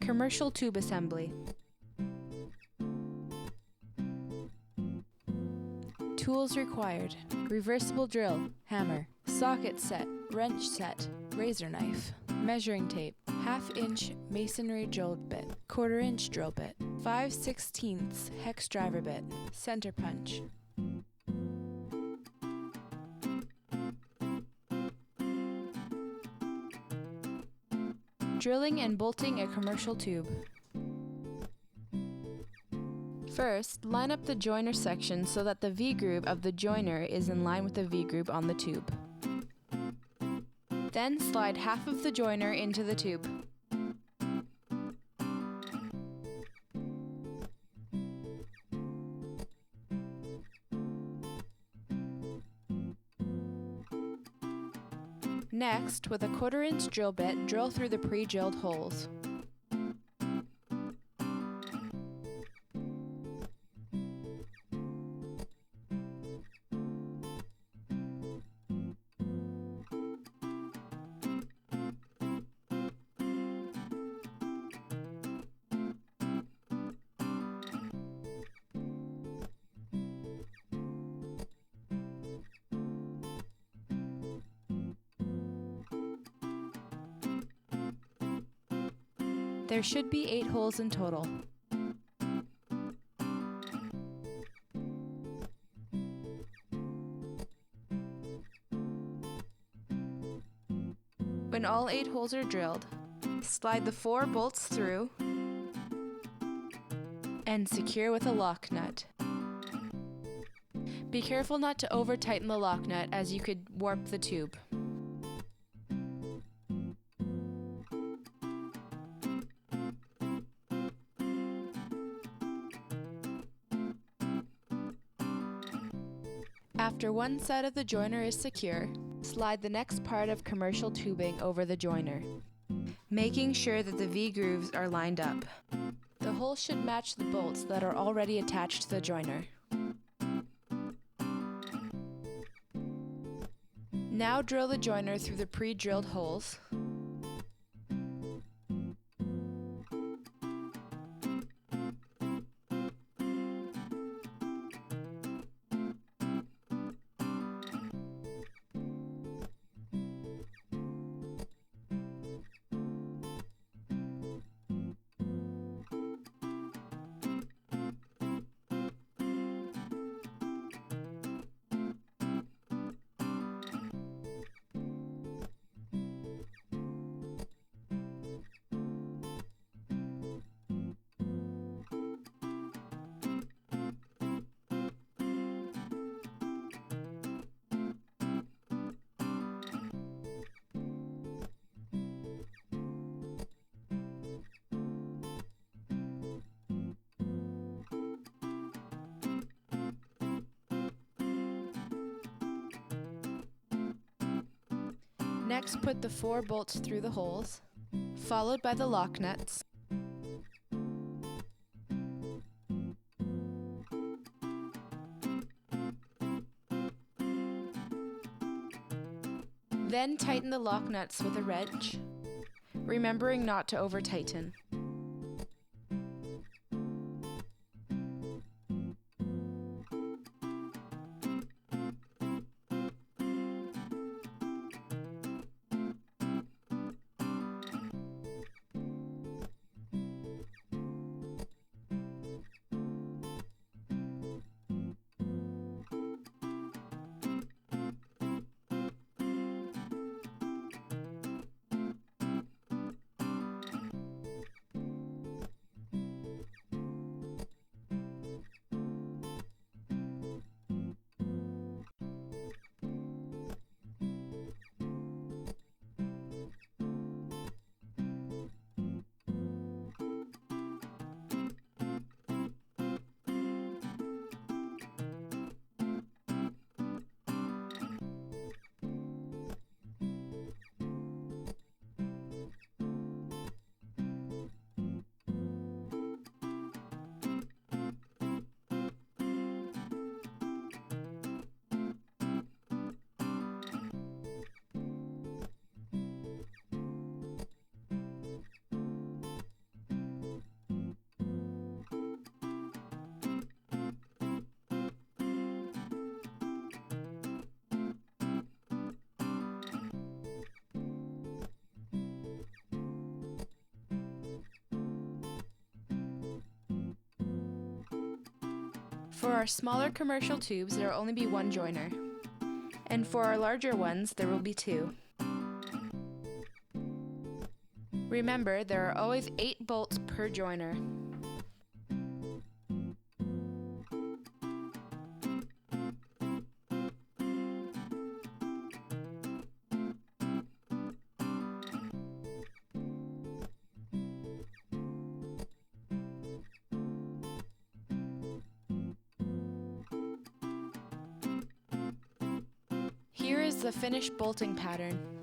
Commercial tube assembly. Tools required: reversible drill, hammer, socket set, wrench set, razor knife, measuring tape, 1/2 inch masonry drill bit, 1/4 inch drill bit, 5/16 hex driver bit, center punch. Drilling and bolting a commercial tube. First, line up the joiner section so that the V-groove of the joiner is in line with the V-groove on the tube. Then slide half of the joiner into the tube. Next, with a 1/4 inch drill bit, drill through the pre-drilled holes. There should be 8 holes in total. When all 8 holes are drilled, slide the 4 bolts through and secure with a lock nut. Be careful not to over-tighten the lock nut, as you could warp the tube. After one side of the joiner is secure, slide the next part of commercial tubing over the joiner, making sure that the V-grooves are lined up. The holes should match the bolts that are already attached to the joiner. Now drill the joiner through the pre-drilled holes. Next, put the 4 bolts through the holes, followed by the lock nuts. Then tighten the lock nuts with a wrench, remembering not to over-tighten. For our smaller commercial tubes, there will only be one joiner. And for our larger ones, there will be two. Remember, there are always 8 bolts per joiner. Here is the finished bolting pattern.